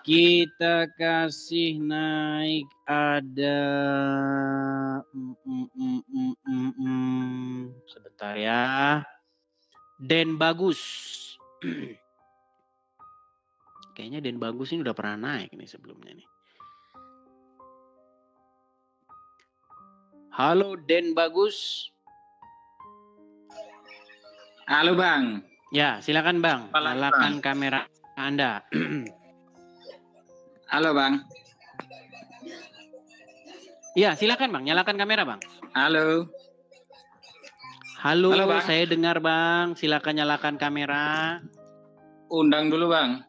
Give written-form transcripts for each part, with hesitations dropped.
Kita kasih naik ada sebentar ya. Den Bagus. Kayaknya Den Bagus ini udah pernah naik nih sebelumnya nih. Halo Den Bagus. Halo Bang. Ya, silakan Bang. Nyalakan kamera Anda. Halo Bang. Ya, silakan Bang. Nyalakan kamera Bang. Halo. Halo, Bang. saya dengar Bang. Silakan nyalakan kamera. Undang dulu Bang.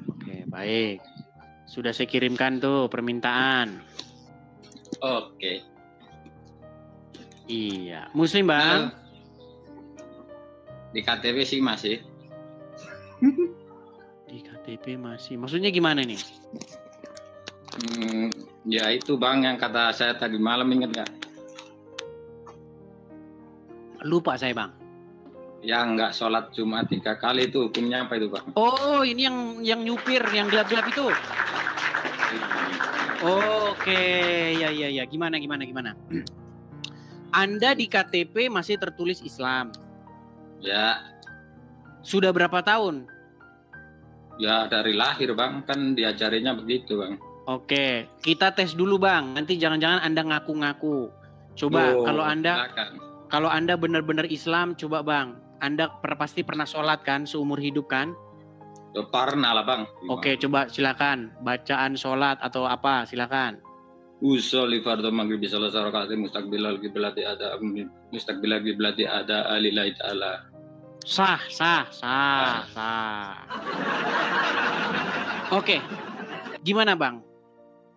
Oke, baik. Sudah saya kirimkan tuh permintaan. Oke. Iya. Muslim Bang? Halo. Di KTP sih masih. Di KTP masih. Maksudnya gimana nih? Ya itu Bang yang kata saya tadi malam, ingat nggak? Lupa saya Bang. Yang nggak sholat Jumat 3 kali itu hukumnya apa itu Bang? Oh, ini yang nyupir, yang gelap-gelap itu. Oke, ya. Gimana? Anda di KTP masih tertulis Islam. Ya. Sudah berapa tahun? Ya dari lahir Bang, kan diajarinya begitu Bang. Oke, kita tes dulu Bang. Nanti jangan-jangan Anda ngaku-ngaku. Coba kalau Anda benar-benar Islam, coba Bang. Anda pasti pernah sholat kan seumur hidup kan? Ya, pernah lah Bang. Oke, coba silakan bacaan sholat atau apa, silakan. Usolli fardhu maghrib salat rakaat mustaqbilal qiblati ada alillahi ta'ala. Sah. Oke. Gimana Bang?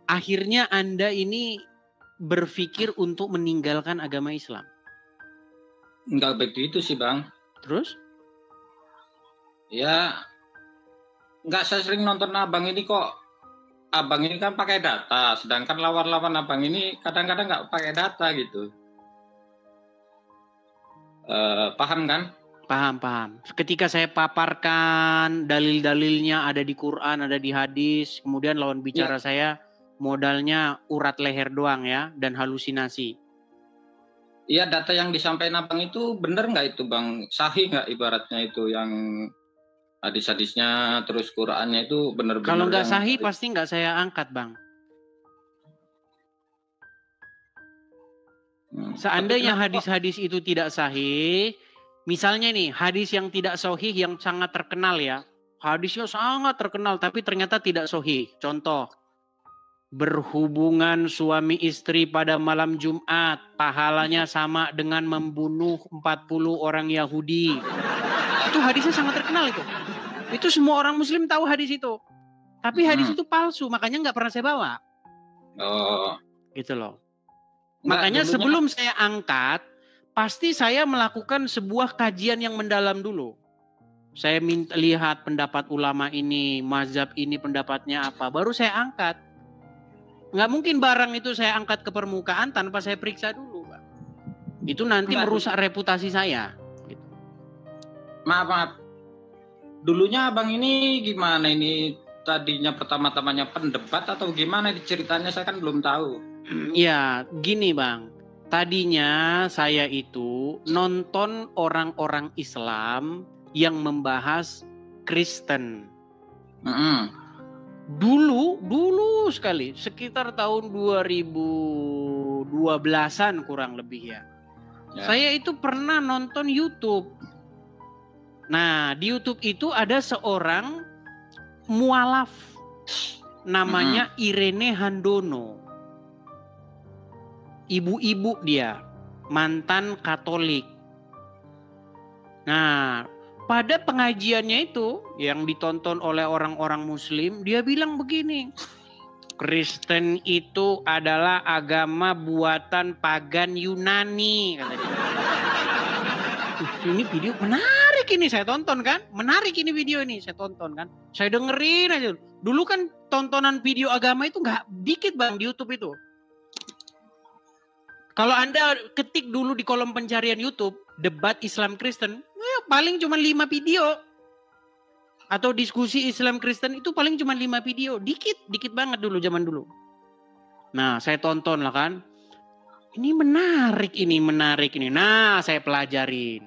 Akhirnya Anda ini berpikir untuk meninggalkan agama Islam? Enggak begitu sih Bang. Terus? Ya, enggak, saya sering nonton abang ini kok. Abang ini kan pakai data, sedangkan lawan-lawan abang ini kadang-kadang nggak pakai data gitu. Paham kan? Paham. Ketika saya paparkan dalil-dalilnya ada di Quran, ada di hadis, kemudian lawan bicara saya modalnya urat leher doang ya, dan halusinasi. Iya, data yang disampaikan abang itu benar nggak itu Bang? Sahih nggak ibaratnya itu yang hadis-hadisnya terus Qurannya itu benar-benar? Kalau nggak sahih pasti nggak saya angkat Bang. Seandainya hadis-hadis itu tidak sahih, misalnya nih hadis yang tidak sahih yang sangat terkenal ya, hadisnya sangat terkenal tapi ternyata tidak sahih. Contoh, berhubungan suami istri pada malam Jumat, pahalanya sama dengan membunuh 40 orang Yahudi. Itu hadisnya sangat terkenal itu. Itu semua orang Muslim tahu hadis itu. Tapi hadis itu palsu, makanya nggak pernah saya bawa. Oh. Gitu loh. Makanya sebelum saya angkat, pasti saya melakukan sebuah kajian yang mendalam dulu. Saya lihat pendapat ulama ini, mazhab ini pendapatnya apa, baru saya angkat. Nggak mungkin barang itu saya angkat ke permukaan tanpa saya periksa dulu, Pak. Itu nanti merusak reputasi saya. Gitu. Maaf. Dulunya abang ini gimana ini? Tadinya pertama-tamanya pendebat atau gimana ceritanya, saya kan belum tahu. Ya, gini Bang. Tadinya saya itu nonton orang-orang Islam yang membahas Kristen. Dulu sekali, sekitar tahun 2012-an kurang lebih ya. Saya itu pernah nonton YouTube. Nah, di YouTube itu ada seorang mualaf namanya Irene Handono. Ibu-ibu dia, mantan Katolik. Nah, pada pengajiannya itu yang ditonton oleh orang-orang Muslim, dia bilang begini, Kristen itu adalah agama buatan pagan Yunani, kata dia. Ini video menarik ini, saya tonton kan, menarik ini video ini, saya tonton kan, saya dengerin aja. Dulu kan tontonan video agama itu nggak dikit Bang di YouTube itu. Kalau Anda ketik dulu di kolom pencarian YouTube, debat Islam Kristen, paling cuma 5 video. atau diskusi Islam Kristen itu paling cuma 5 video, dikit banget dulu zaman dulu. Nah, saya tonton lah kan. Ini menarik ini. Nah, saya pelajarin.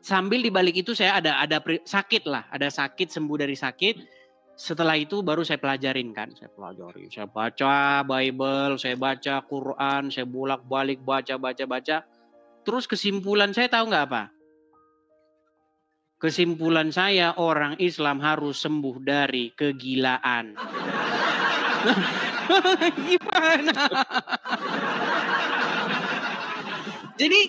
Sambil di balik itu saya ada sakit lah, ada sakit, sembuh dari sakit. Setelah itu baru saya pelajarin kan, saya baca Bible, saya baca Quran, saya bolak-balik baca. Terus kesimpulan saya tahu nggak apa? Kesimpulan saya orang Islam harus sembuh dari kegilaan. Gimana? Jadi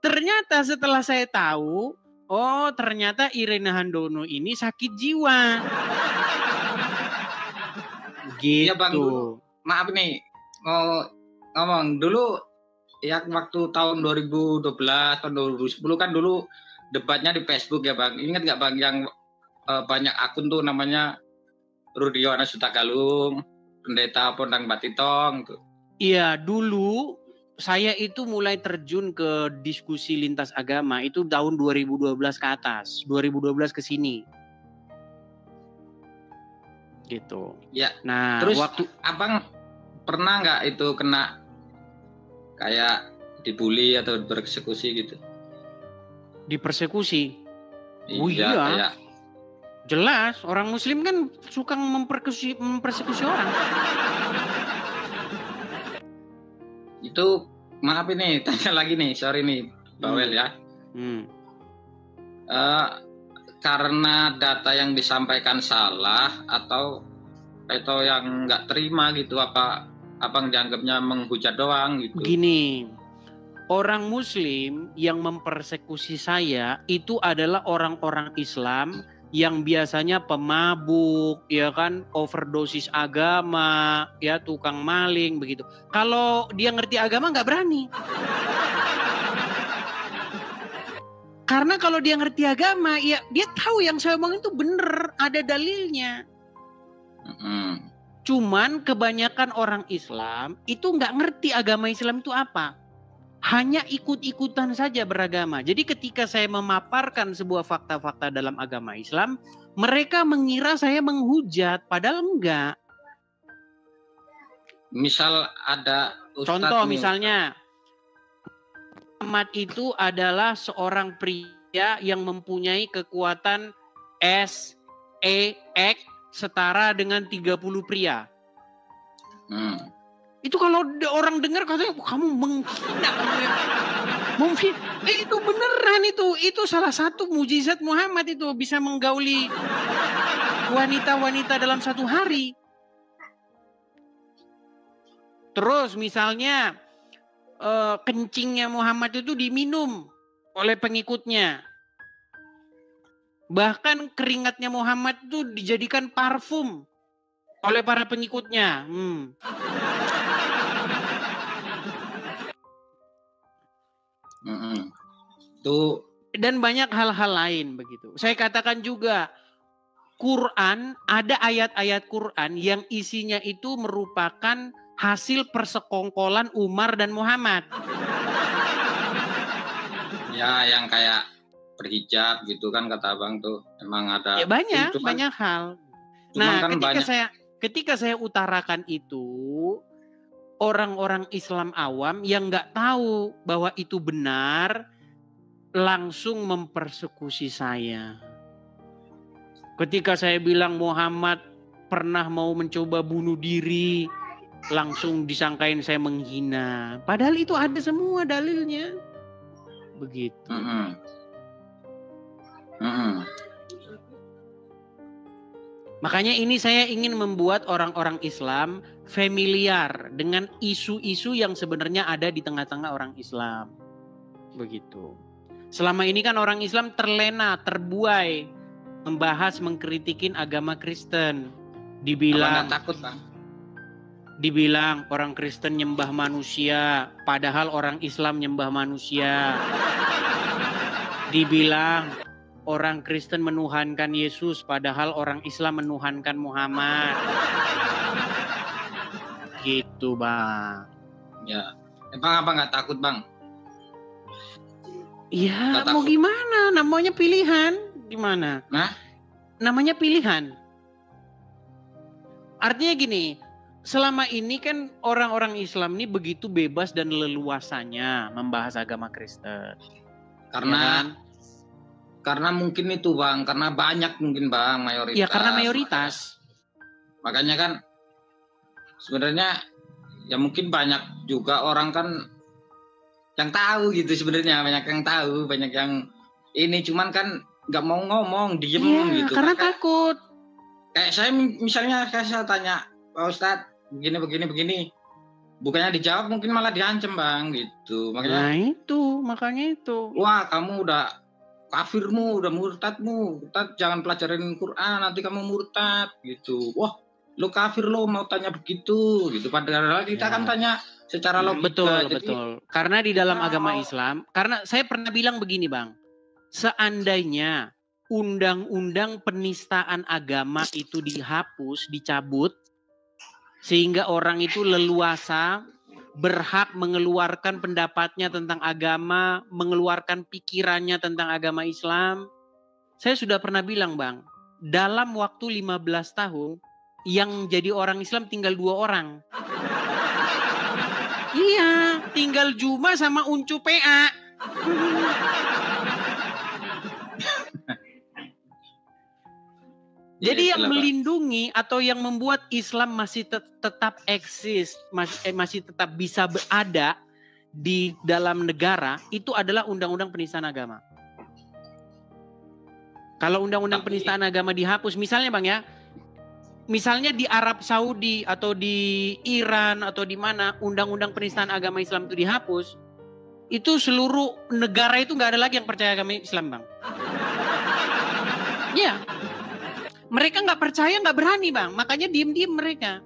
ternyata setelah saya tahu, oh ternyata Irene Handono ini sakit jiwa. Gitu. Ya Bang, dulu, maaf nih, mau ngomong dulu ya waktu tahun 2012, tahun 2010 kan dulu debatnya di Facebook ya Bang. Ingat nggak Bang yang banyak akun tuh namanya Rudio Anasuta-Galung, Pendeta Pondang Batitong tuh. Iya, dulu saya itu mulai terjun ke diskusi lintas agama itu tahun 2012 ke atas, 2012 ke sini. Gitu. Ya. Nah, terus waktu Abang pernah nggak itu kena kayak dibully atau bereksekusi gitu? Dipersekusi? Iya. Oh iya. Kayak... Jelas, orang Muslim kan suka mempersekusi orang. Itu maaf ini tanya lagi nih, sorry nih, Bawel ya. Karena data yang disampaikan salah atau yang nggak terima gitu, apa Abang dianggapnya menghujat doang gitu? Gini, orang Muslim yang mempersekusi saya itu adalah orang-orang Islam yang biasanya pemabuk, ya kan, overdosis agama, ya tukang maling begitu. Kalau dia ngerti agama nggak berani. Karena kalau dia ngerti agama, ya dia tahu yang saya omongin itu bener, ada dalilnya. Cuman kebanyakan orang Islam itu nggak ngerti agama Islam itu apa. Hanya ikut-ikutan saja beragama. Jadi ketika saya memaparkan sebuah fakta-fakta dalam agama Islam, mereka mengira saya menghujat, padahal enggak. Misal ada Ustadz contoh misalnya, Muhammad itu adalah seorang pria yang mempunyai kekuatan SEX setara dengan 30 pria. Itu kalau orang dengar katanya kamu menghina. Itu beneran itu salah satu mujizat Muhammad itu bisa menggauli wanita-wanita dalam satu hari. Terus misalnya kencingnya Muhammad itu diminum oleh pengikutnya. Bahkan keringatnya Muhammad itu dijadikan parfum oleh para pengikutnya. Tuh. Dan banyak hal-hal lain begitu. Saya katakan juga Quran, ada ayat-ayat Quran yang isinya itu merupakan hasil persekongkolan Umar dan Muhammad. Ya, yang kayak berhijab gitu kan kata Abang tuh. Emang ada. Ya banyak hal. Nah, kan ketika saya utarakan itu, orang-orang Islam awam yang nggak tahu bahwa itu benar, langsung mempersekusi saya. Ketika saya bilang Muhammad pernah mau mencoba bunuh diri, langsung disangkain saya menghina. Padahal itu ada semua dalilnya. Begitu. Makanya ini saya ingin membuat orang-orang Islam familiar dengan isu-isu yang sebenarnya ada di tengah-tengah orang Islam. Begitu. Selama ini kan orang Islam terlena, terbuai membahas, mengkritikin agama Kristen. Dibilang takut, Bang. Dibilang orang Kristen nyembah manusia, padahal orang Islam nyembah manusia. Dibilang orang Kristen menuhankan Yesus, padahal orang Islam menuhankan Muhammad. Gitu, Bang. Ya, emang apa nggak takut, Bang? Iya, mau gimana? Namanya pilihan, gimana? Nah, namanya pilihan. Artinya gini, selama ini kan orang-orang Islam ini begitu bebas dan leluasanya membahas agama Kristen. Karena karena mungkin itu Bang, karena banyak mungkin Bang mayoritas. Ya karena mayoritas. Makanya kan sebenarnya ya mungkin banyak juga orang kan yang tahu gitu sebenarnya, banyak yang tahu, banyak yang ini cuman kan nggak mau ngomong, diem gitu. Karena takut. Kayak saya misalnya saya tanya, Pak Ustadz begini, bukannya dijawab mungkin malah diancam Bang gitu. Makanya itu. Wah kamu udah kafirmu, udah murtad, jangan pelajarin Quran, nanti kamu murtad gitu. Wah, lo kafir lo mau tanya begitu gitu. Padahal kita kan tanya secara logika. Betul. Karena di dalam agama Islam, karena saya pernah bilang begini Bang, seandainya undang-undang penistaan agama itu dihapus, dicabut, sehingga orang itu leluasa berhak mengeluarkan pendapatnya tentang agama, mengeluarkan pikirannya tentang agama Islam. Saya sudah pernah bilang Bang, dalam waktu 15 tahun yang jadi orang Islam tinggal 2 orang. Iya, tinggal Juma sama Uncu PA. Jadi yang melindungi atau yang membuat Islam masih tetap eksis, masih tetap bisa berada di dalam negara, itu adalah undang-undang penistaan agama. Kalau undang-undang penistaan agama dihapus, misalnya Bang ya, misalnya di Arab Saudi atau di Iran atau di mana undang-undang penistaan agama Islam itu dihapus, itu seluruh negara itu nggak ada lagi yang percaya agama Islam Bang. Iya. Mereka nggak percaya, nggak berani Bang, makanya diem-diem mereka.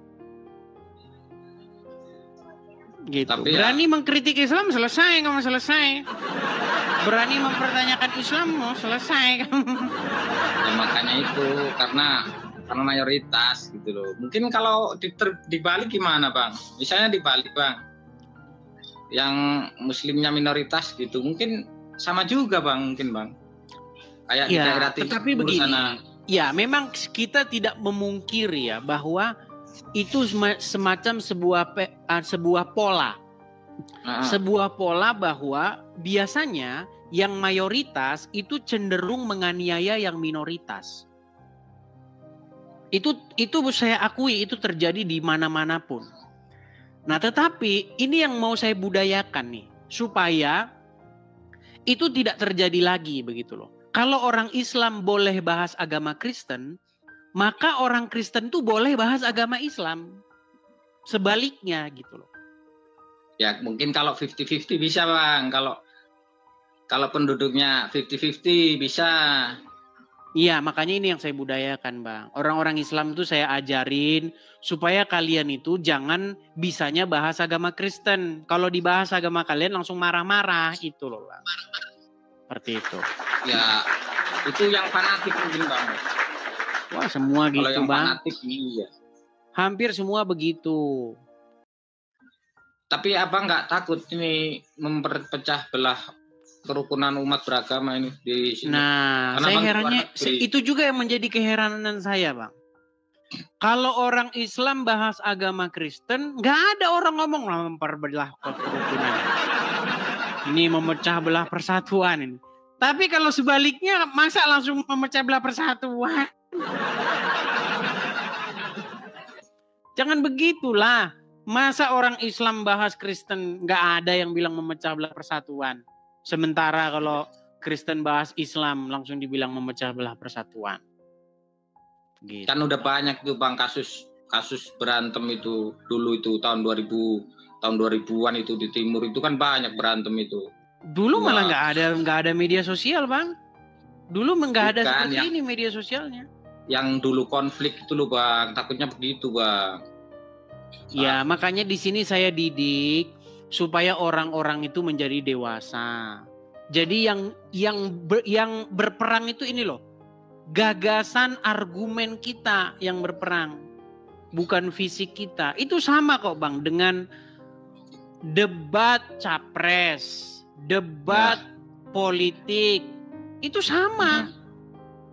Gitu. Tapi berani mengkritik Islam selesai, kamu selesai. Berani mempertanyakan Islam mau selesai. Ya, makanya itu karena mayoritas gitu loh. Mungkin kalau dibalik gimana Bang? Misalnya dibalik Bang, yang Muslimnya minoritas gitu, mungkin sama juga Bang, mungkin Bang. Kayak ya, di daerah tetapi begini. Sana. Ya, memang kita tidak memungkiri ya bahwa itu semacam sebuah pola. Sebuah pola bahwa biasanya yang mayoritas itu cenderung menganiaya yang minoritas. Itu saya akui itu terjadi di mana-mana pun. Nah, tetapi ini yang mau saya budayakan nih supaya itu tidak terjadi lagi begitu loh. Kalau orang Islam boleh bahas agama Kristen, maka orang Kristen tuh boleh bahas agama Islam. Sebaliknya gitu loh. Ya mungkin kalau 50-50 bisa Bang. Kalau penduduknya 50-50 bisa. Iya, makanya ini yang saya budayakan Bang. Orang-orang Islam itu saya ajarin supaya kalian itu jangan bisanya bahas agama Kristen. Kalau dibahas agama kalian langsung marah-marah itu loh Bang. Seperti itu. Ya, itu yang fanatik mungkin Bang. Wah, semua gitu Kalau yang Bang. Fanatik iya. Hampir semua begitu. Tapi Abang nggak takut ini memperpecah belah kerukunan umat beragama ini di sini? Nah, saya herannya itu juga yang menjadi keheranan saya Bang. Kalau orang Islam bahas agama Kristen, nggak ada orang ngomong memperbelah kerukunan. Ini memecah belah persatuan ini. Tapi kalau sebaliknya masa langsung memecah belah persatuan? Jangan begitulah. Masa orang Islam bahas Kristen nggak ada yang bilang memecah belah persatuan. Sementara kalau Kristen bahas Islam langsung dibilang memecah belah persatuan. Gitu. Kan udah banyak tuh Bang kasus berantem itu dulu itu tahun 2000-an itu di timur itu kan banyak berantem itu. Dulu malah nggak ada media sosial Bang. Dulu nggak ada seperti ini media sosialnya. Yang dulu konflik itu loh Bang, takutnya begitu Bang. Ya makanya di sini saya didik supaya orang-orang itu menjadi dewasa. Jadi yang berperang itu ini loh, gagasan argumen kita yang berperang, bukan fisik kita. Itu sama kok Bang dengan debat capres, debat politik, itu sama.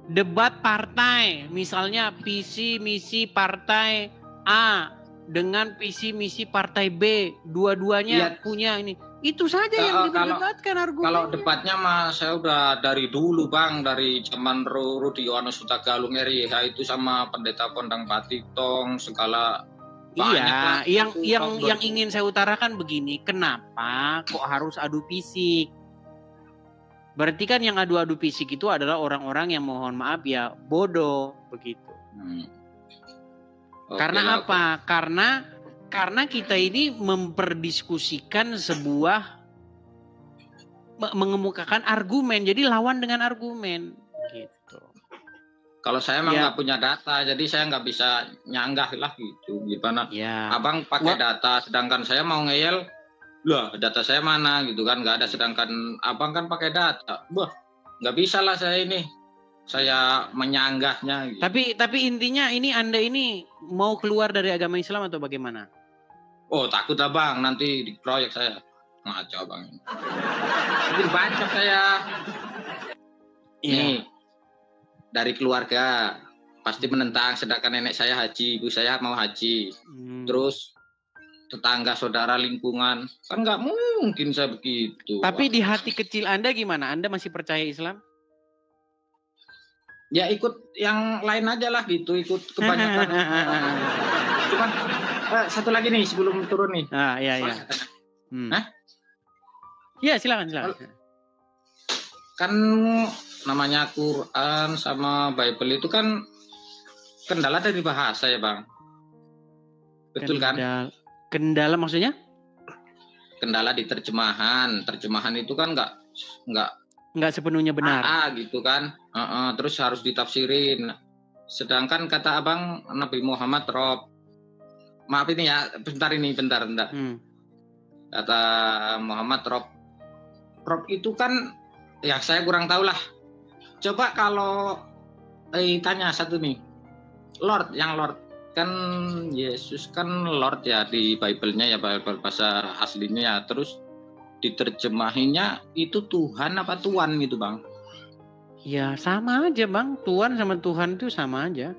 debat partai, misalnya visi misi partai A dengan visi misi partai B, dua-duanya punya ini. Itu saja yang diperdebatkan argumennya. Kalau debatnya mah saya udah dari dulu Bang, dari zaman Rudi Yohanes Hutagalung RYH itu sama Pendeta Kondang Patitong segala. Iya, yang ingin saya utarakan begini, kenapa kok harus adu fisik? Berarti kan yang adu-adu fisik itu adalah orang-orang yang mohon maaf ya bodoh begitu. Karena apa? Karena kita ini memperdiskusikan sebuah mengemukakan argumen, jadi lawan dengan argumen gitu. Kalau saya emang nggak punya data, jadi saya nggak bisa nyanggah lah gitu. Gimana? Ya. Abang pakai data, sedangkan saya mau ngeyel, lah data saya mana gitu kan? Nggak ada, sedangkan abang kan pakai data. Wah, nggak bisa lah saya menyanggahnya. Gitu. Tapi intinya ini Anda ini mau keluar dari agama Islam atau bagaimana? Oh takut abang, nanti dikeroyok saya. Ngaco abang. Nanti bacok saya. Nih, dari keluarga pasti menentang, sedangkan nenek saya haji, ibu saya mau haji. Terus tetangga, saudara, lingkungan, kan nggak mungkin saya begitu. Tapi di hati kecil Anda gimana? Anda masih percaya Islam? Ya ikut yang lain aja lah gitu, ikut kebanyakan. Cuman satu lagi nih sebelum turun nih. Iya. Iya silakan. Kan namanya Quran sama Bible itu kan kendala dari bahasa ya Bang. Betul kan? Kendala maksudnya? Kendala di terjemahan. Terjemahan itu kan nggak sepenuhnya benar. Gitu kan. Terus harus ditafsirin. Sedangkan kata abang Nabi Muhammad maaf ini ya, bentar. Kata Muhammad Rob itu kan ya saya kurang tahu lah. Coba kalau tanya satu nih. Lord kan Yesus kan Lord ya di Bible-nya ya, Bible bahasa aslinya ya. Terus diterjemahinya itu Tuhan apa Tuan gitu Bang? Ya sama aja Bang, Tuhan sama Tuhan itu sama aja.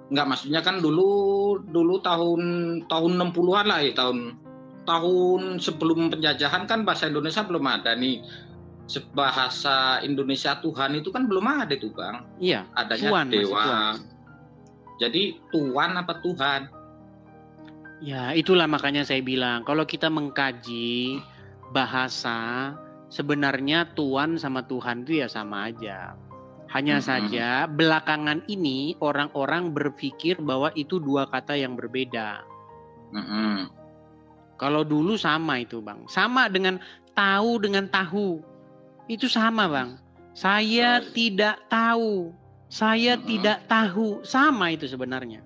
Enggak, maksudnya kan dulu tahun 60-an lah ya, tahun sebelum penjajahan kan bahasa Indonesia belum ada nih. Bahasa Indonesia Tuhan itu kan belum ada tuh Bang. Iya. Adanya Tuhan, dewa. Jadi Tuhan apa Tuhan? Ya itulah makanya saya bilang kalau kita mengkaji bahasa sebenarnya Tuhan sama Tuhan itu ya sama aja. Hanya saja belakangan ini orang-orang berpikir bahwa itu dua kata yang berbeda. Kalau dulu sama itu Bang. Sama dengan tahu dengan tahu. Itu sama Bang. Saya tidak tahu. Saya tidak tahu. Sama itu sebenarnya.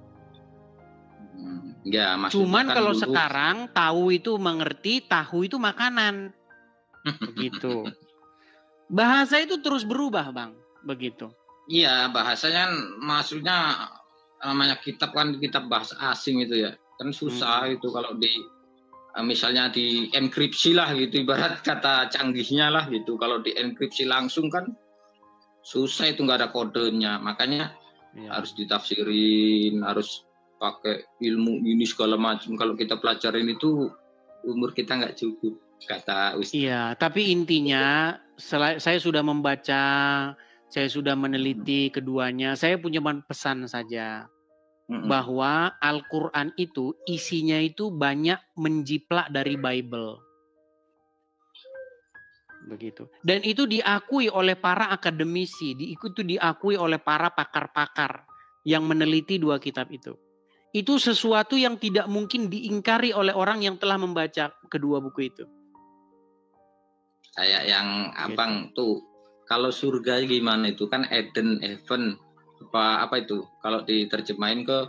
Ya, cuman kan kalau dulu sekarang tahu itu mengerti, tahu itu makanan. Begitu. Bahasa itu terus berubah Bang. Begitu. Iya, bahasanya maksudnya namanya kitab kan kitab bahasa asing itu ya. Kan susah itu kalau misalnya di enkripsi lah gitu, ibarat kata canggihnya lah gitu. Kalau di enkripsi langsung kan susah, itu nggak ada kodenya. Makanya harus ditafsirin, harus pakai ilmu ini segala macam. Kalau kita pelajarin itu umur kita nggak cukup, kata Ustaz. Iya, tapi intinya saya sudah membaca, saya sudah meneliti keduanya. Saya punya pesan saja bahwa Al-Quran itu isinya itu banyak menjiplak dari Bible. Begitu. Dan itu diakui oleh para akademisi, itu diakui oleh para pakar-pakar yang meneliti dua kitab itu. Itu sesuatu yang tidak mungkin diingkari oleh orang yang telah membaca kedua buku itu. Kayak yang abang tuh, kalau surga gimana itu kan Eden, Heaven, apa itu? Kalau diterjemahin ke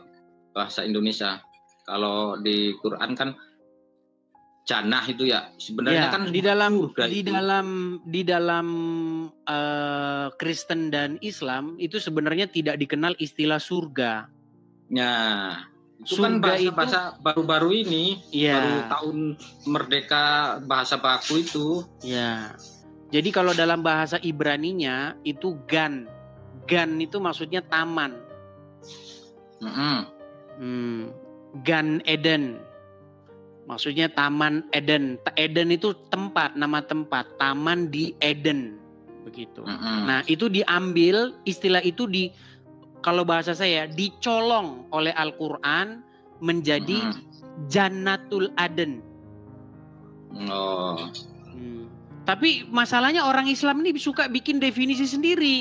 bahasa Indonesia, kalau di Quran kan Jannah itu ya sebenarnya kan di dalam Kristen dan Islam itu sebenarnya tidak dikenal istilah surga. Ya, itu surga kan bahasa baru-baru ini, baru tahun merdeka bahasa baku itu. Ya, Jadi kalau dalam bahasa Ibraninya itu gan. Gan itu maksudnya taman. Gan Eden. Maksudnya taman Eden. Eden itu tempat, nama tempat. Taman di Eden. Begitu. Nah itu diambil, istilah itu kalau bahasa saya dicolong oleh Al-Quran menjadi Jannatul Aden. Tapi masalahnya orang Islam ini suka bikin definisi sendiri.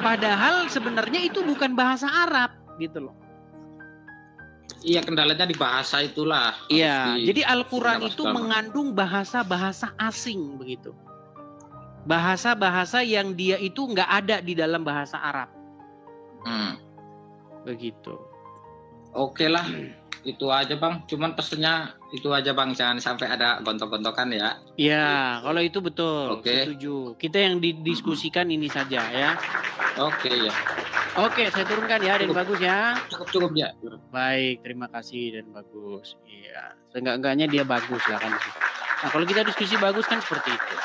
Padahal sebenarnya itu bukan bahasa Arab gitu loh. Iya, kendalanya di bahasa itulah. Iya, jadi Al-Quran itu mengandung bahasa-bahasa asing begitu. Bahasa-bahasa yang dia itu nggak ada di dalam bahasa Arab. Begitu. Oke lah. Itu aja Bang, cuman pesennya itu aja Bang, jangan sampai ada gontok-gontokan ya. Iya, kalau itu betul. Setuju. Kita yang didiskusikan ini saja ya. Oke ya. Oke, saya turunkan ya, Dan Bagus ya. Cukup ya. Baik, terima kasih Dan Bagus. Iya, seenggak-enggaknya dia bagus lah kan. Nah, kalau kita diskusi bagus kan seperti itu.